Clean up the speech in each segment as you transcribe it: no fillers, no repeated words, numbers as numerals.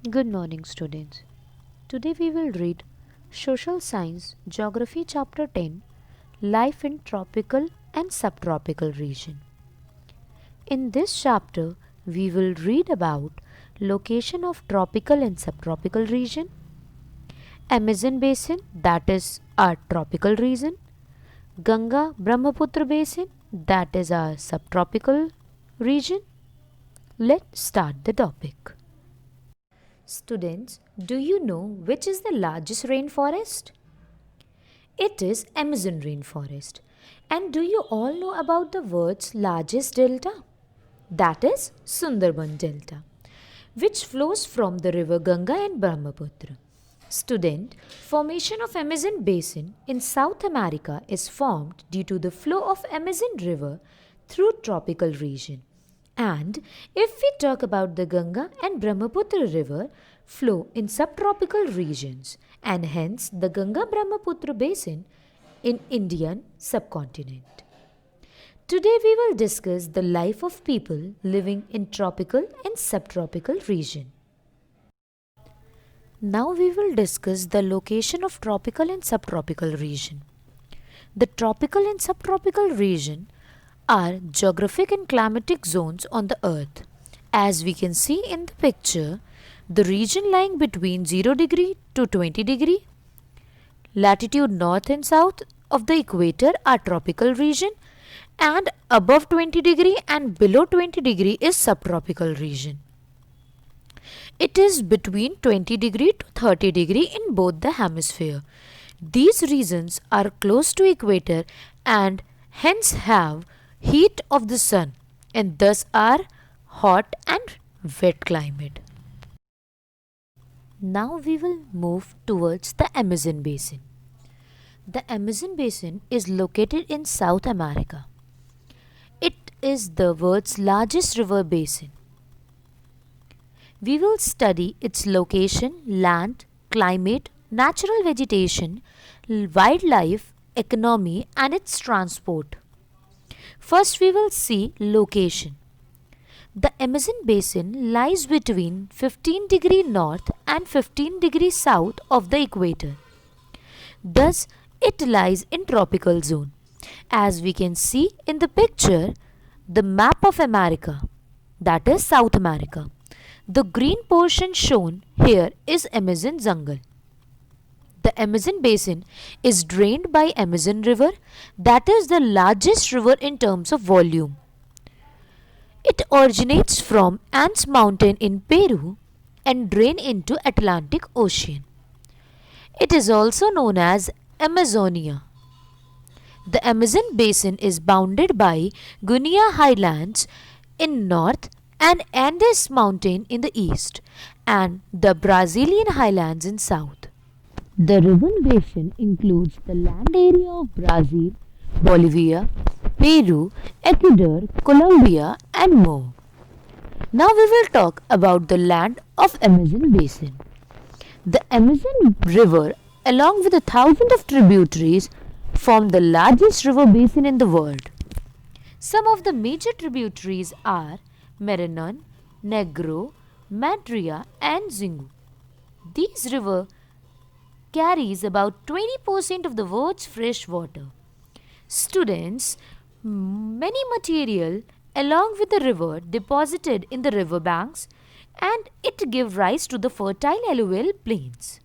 Good morning, students. Today we will read Social Science Geography Chapter 10 Life in Tropical and Subtropical Region. In this chapter, we will read about location of tropical and subtropical region, Amazon Basin, that is our tropical region, Ganga Brahmaputra Basin, that is our subtropical region. Let's start the topic. Students, do you know which is the largest rainforest? It is Amazon rainforest. And do you all know about the world's largest delta? That is Sundarban Delta, which flows from the river Ganga and Brahmaputra. Student, formation of Amazon basin in South America is formed due to the flow of Amazon river through tropical region. And if we talk about the Ganga and Brahmaputra river flow in subtropical regions and hence the Ganga Brahmaputra basin in Indian subcontinent. Today we will discuss the life of people living in tropical and subtropical region. Now we will discuss the location of tropical and subtropical region. The tropical and subtropical region are geographic and climatic zones on the earth. As we can see in the picture, the region lying between 0 degree to 20 degree, latitude north and south of the equator are tropical region, and above 20 degree and below 20 degree is subtropical region. It is between 20 degree to 30 degree in both the hemisphere. These regions are close to equator and hence have heat of the sun and thus are hot and wet climate. Now we will move towards the Amazon basin. The Amazon basin is located in South America. It is the world's largest river basin. We will study its location, land, climate, natural vegetation, wildlife, economy and its transport. First we will see location. The Amazon basin lies between 15 degree north and 15 degree south of the equator. Thus, it lies in tropical zone. As we can see in the picture, the map of America, that is South America. The green portion shown here is Amazon jungle. The Amazon basin is drained by Amazon river, that is the largest river in terms of volume. It originates from Andes mountain in Peru and drain into Atlantic Ocean. It is also known as Amazonia. The Amazon basin is bounded by Guiana highlands in north and Andes mountain in the east and the Brazilian highlands in south. The river basin includes the land area of Brazil, Bolivia, Peru, Ecuador, Colombia and more. Now we will talk about the land of Amazon basin. The Amazon river along with 1,000 of tributaries form the largest river basin in the world. Some of the major tributaries are Maranon, Negro, Madria and Xingu. These rivers carries about 20% of the world's fresh water. Students, many material along with the river deposited in the river banks and it give rise to the fertile alluvial plains.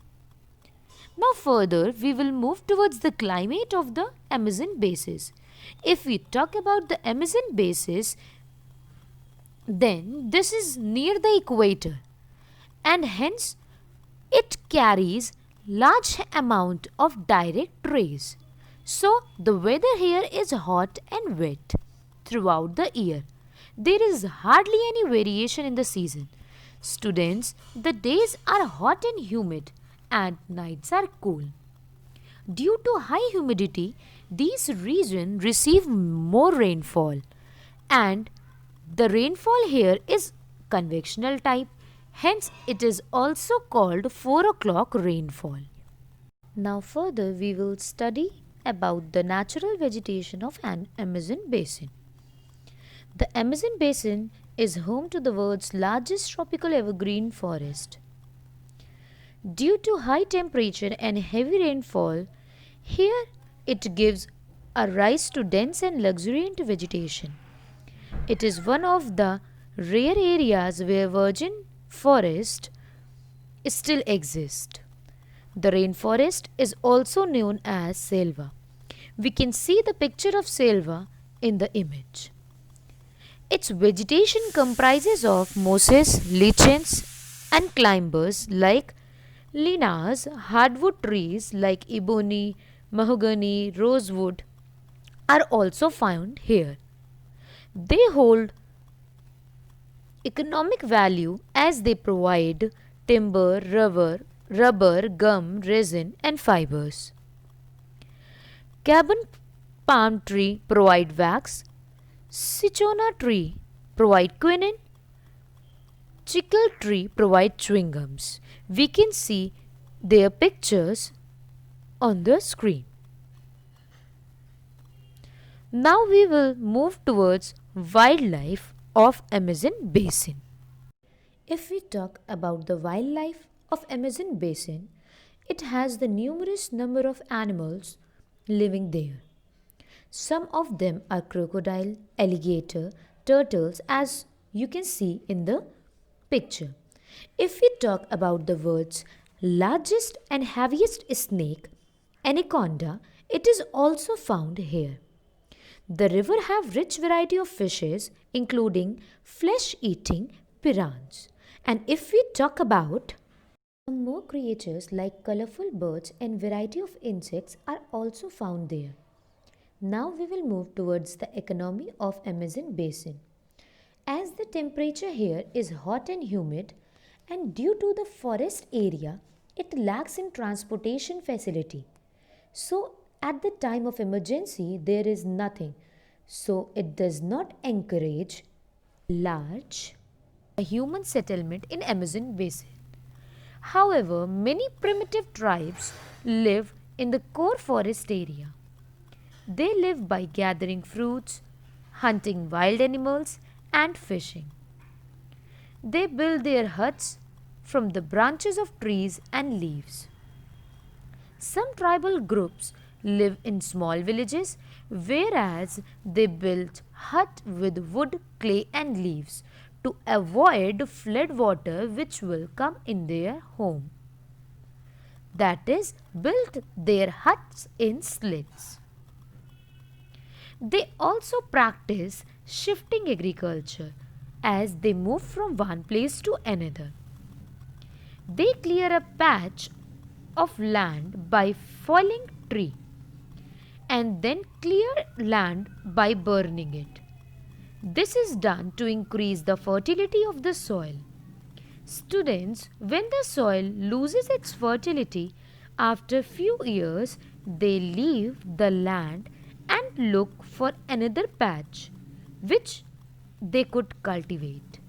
Now further we will move towards the climate of the Amazon basin. If we talk about the Amazon basin, then this is near the equator and hence it carries large amount of direct rays. So the weather here is hot and wet throughout the year. There is hardly any variation in the season. Students, the days are hot and humid and nights are cool. Due to high humidity, these regions receive more rainfall and the rainfall here is convectional type. Hence, it is also called 4 o'clock rainfall. Now further we will study about the natural vegetation of an Amazon basin. The Amazon basin is home to the world's largest tropical evergreen forest. Due to high temperature and heavy rainfall, here it gives a rise to dense and luxuriant vegetation. It is one of the rare areas where virgin forest still exist. The rainforest is also known as selva. We can see the picture of selva in the image. Its vegetation comprises of mosses, lichens, and climbers like lianas. Hardwood trees like ebony, mahogany, rosewood are also found here. They hold economic value as they provide timber, rubber, gum, resin, and fibers. Caban palm tree provide wax, Cinchona tree provide quinine, chicle tree provide chewing gums. We can see their pictures on the screen. Now we will move towards wildlife of Amazon basin. If we talk about the wildlife of Amazon basin, it has the numerous number of animals living there. Some of them are crocodile, alligator, turtles as you can see in the picture. If we talk about the world's largest and heaviest snake, anaconda, it is also found here. The river have rich variety of fishes including flesh-eating piranhas. And if we talk about some more creatures like colorful birds and variety of insects are also found there. Now we will move towards the economy of Amazon basin. As the temperature here is hot and humid and due to the forest area, it lacks in transportation facility. So at the time of emergency, there is nothing. So it does not encourage large human settlement in Amazon basin. However, many primitive tribes live in the core forest area. They live by gathering fruits, hunting wild animals, and fishing. They build their huts from the branches of trees and leaves. Some tribal groups live in small villages, whereas they build huts with wood, clay, and leaves to avoid flood water which will come in their home. That is, build their huts in slits. They also practice shifting agriculture as they move from one place to another. They clear a patch of land by felling tree and then clear land by burning it. This is done to increase the fertility of the soil. Students, when the soil loses its fertility after few years, they leave the land and look for another patch which they could cultivate.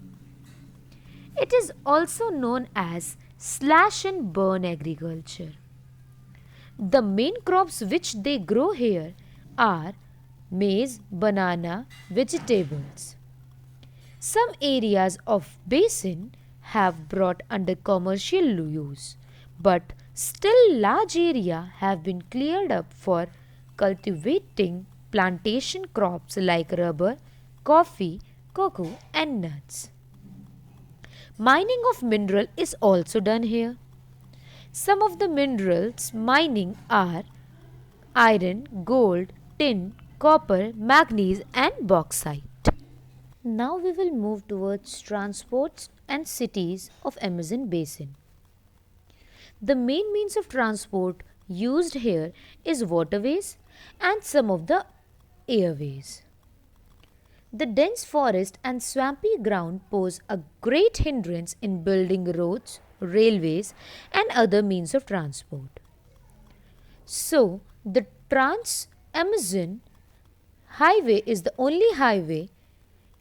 It is also known as slash and burn agriculture. The main crops which they grow here are maize, banana, vegetables. Some areas of basin have brought under commercial use, but still large area have been cleared up for cultivating plantation crops like rubber, coffee, cocoa and nuts. Mining of mineral is also done here. Some of the minerals mining are iron, gold, tin, copper, manganese and bauxite. Now we will move towards transports and cities of Amazon basin. The main means of transport used here is waterways and some of the airways. The dense forest and swampy ground pose a great hindrance in building roads, railways and other means of transport. So, the Trans-Amazon Highway is the only highway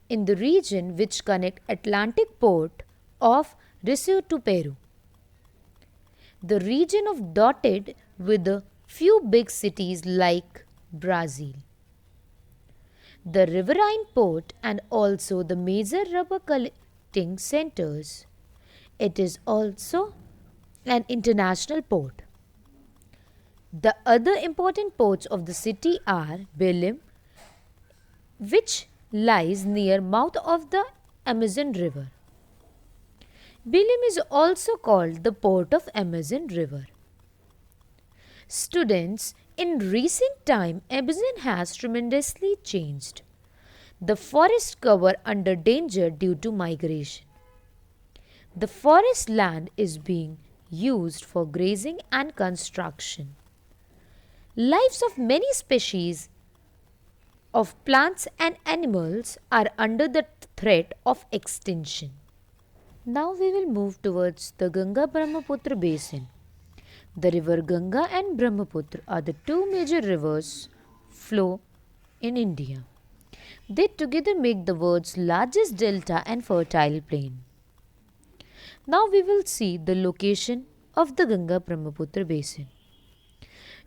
in the region which connect Atlantic port of Recife to Peru. The region of dotted with a few big cities like Brazil. The riverine port and also the major rubber collecting centers. It is also an international port. The other important ports of the city are Belém, which lies near mouth of the Amazon River. Belém is also called the port of Amazon River. Students, in recent time, Amazon has tremendously changed. The forest cover under danger due to migration. The forest land is being used for grazing and construction. Lives of many species of plants and animals are under the threat of extinction. Now we will move towards the Ganga Brahmaputra basin. The river Ganga and Brahmaputra are the two major rivers flow in India. They together make the world's largest delta and fertile plain. Now we will see the location of the Ganga Brahmaputra basin.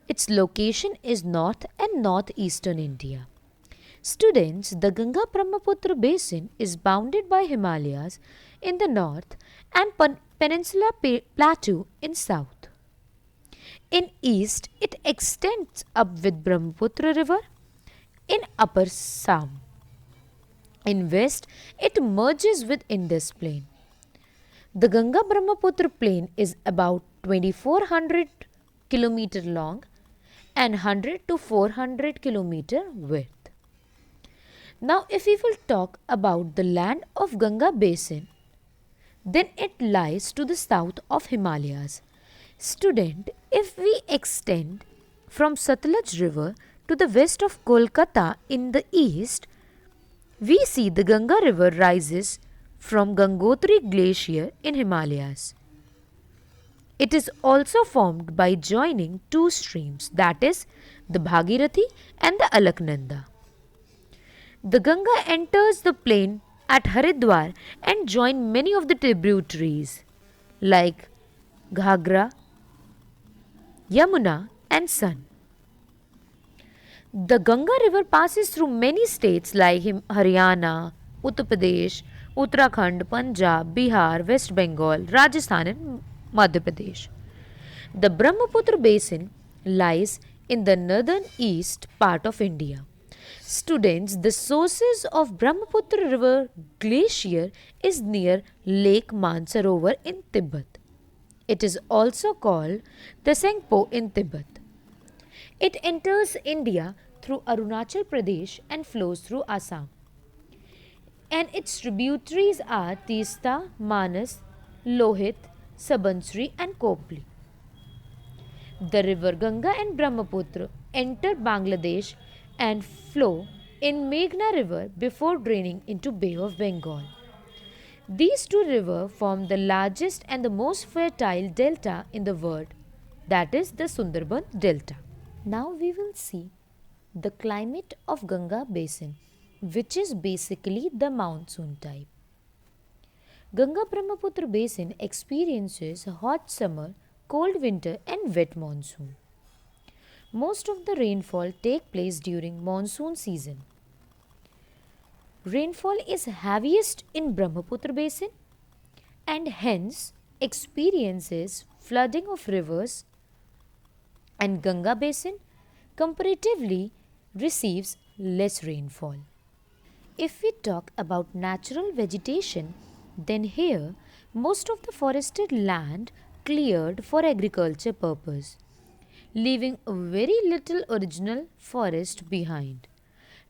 Its location is north and northeastern India. Students, the Ganga Brahmaputra basin is bounded by Himalayas in the north and Peninsula Plateau in south. In east, it extends up with Brahmaputra river in upper Assam. In west, it merges with Indus plain. The Ganga Brahmaputra plain is about 2400 km long and 100 to 400 km width. Now if we will talk about the land of Ganga basin, then it lies to the south of Himalayas. Student, if we extend from Satluj river to the west of Kolkata in the east, we see the Ganga river rises from Gangotri glacier in Himalayas. It is also formed by joining two streams, that is the Bhagirathi and the Alaknanda. The Ganga enters the plain at Haridwar and joins many of the tributaries like Ghagra, Yamuna and Son. The Ganga river passes through many states like Haryana, Uttar Pradesh, Uttarakhand, Punjab, Bihar, West Bengal, Rajasthan and Madhya Pradesh. The Brahmaputra basin lies in the northern east part of India. Students, the sources of Brahmaputra river glacier is near Lake Mansarovar in Tibet. It is also called the Sengpo in Tibet. It enters India through Arunachal Pradesh and flows through Assam. And its tributaries are Teesta, Manas, Lohit, Subansiri and Kopli. The river Ganga and Brahmaputra enter Bangladesh and flow in Meghna river before draining into Bay of Bengal. These two rivers form the largest and the most fertile delta in the world, that is the Sundarban Delta. Now we will see the climate of Ganga basin, which is basically the monsoon type. Ganga Brahmaputra basin experiences hot summer, cold winter and wet monsoon. Most of the rainfall take place during monsoon season. Rainfall is heaviest in Brahmaputra basin and hence experiences flooding of rivers, and Ganga basin comparatively receives less rainfall. If we talk about natural vegetation, then here most of the forested land cleared for agriculture purpose, leaving very little original forest behind.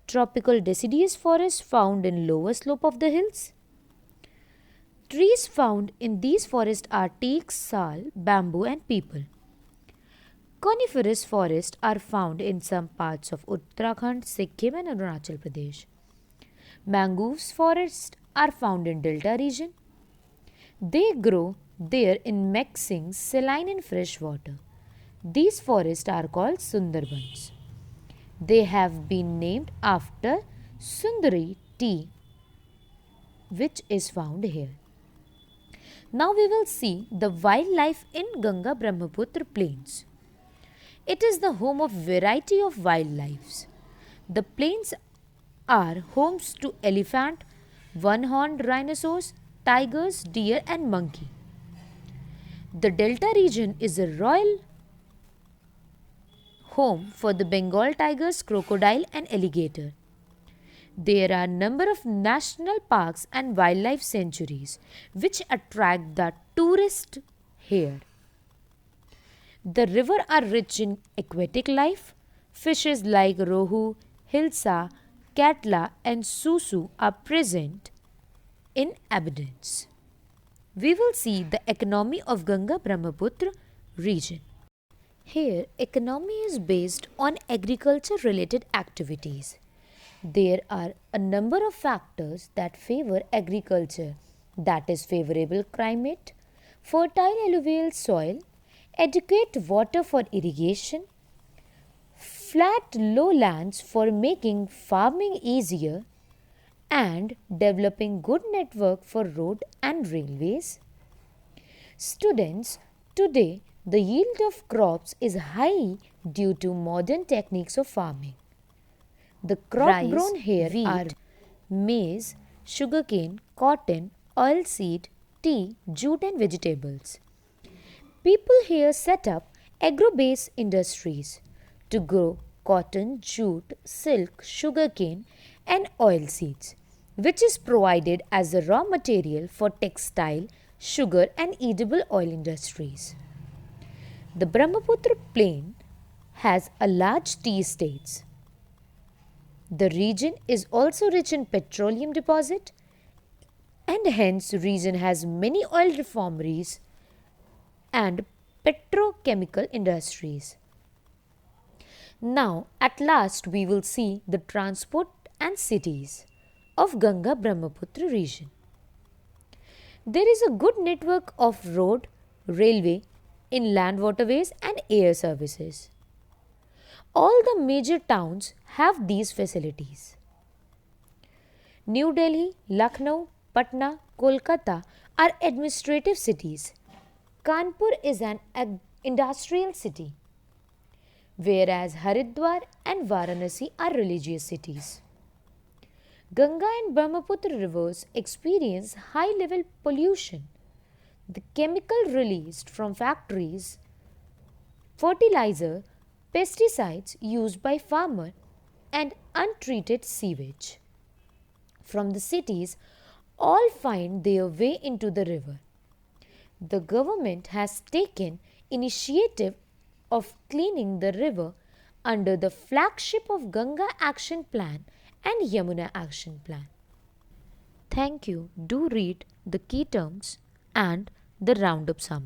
Tropical deciduous forest found in lower slope of the hills. Trees found in these forests are teak, sal, bamboo and peepal. Coniferous forests are found in some parts of Uttarakhand, Sikkim and Arunachal Pradesh. Mangroves forests are found in delta region. They grow there in mixing saline and fresh water. These forests are called Sundarbans. They have been named after Sundari tea, which is found here. Now we will see the wildlife in Ganga Brahmaputra plains. It is the home of variety of wildlife. The plains are homes to elephant, one-horned rhinoceros, tigers, deer and monkey. The Delta region is a royal home for the Bengal tigers, crocodile, and alligator. There are a number of national parks and wildlife sanctuaries which attract the tourist here. The river are rich in aquatic life. Fishes like rohu, hilsa, katla and susu are present in abundance. We will see the economy of Ganga Brahmaputra region. Here, economy is based on agriculture related activities. There are a number of factors that favor agriculture, that is, favorable climate, fertile alluvial soil, adequate water for irrigation, flat lowlands for making farming easier, and developing good network for road and railways. Students, today the yield of crops is high due to modern techniques of farming. The crop grown here are maize, sugarcane, cotton, oilseed, tea, jute and vegetables. People here set up agro-based industries to grow cotton, jute, silk, sugarcane and oilseeds, which is provided as the raw material for textile, sugar and edible oil industries. The Brahmaputra plain has a large tea estates. The region is also rich in petroleum deposit and hence region has many oil refineries and petrochemical industries. Now at last we will see the transport and cities of Ganga Brahmaputra region. There is a good network of road, railway, inland waterways and air services. All the major towns have these facilities. New Delhi, Lucknow, Patna, Kolkata are administrative cities. Kanpur is an industrial city, whereas Haridwar and Varanasi are religious cities. Ganga and Brahmaputra rivers experience high level pollution. The chemical released from factories, fertilizer, pesticides used by farmers, and untreated sewage from the cities all find their way into the river. The government has taken initiative of cleaning the river under the flagship of Ganga Action Plan and Yamuna Action Plan. Thank you. Do read the key terms and the roundup summary.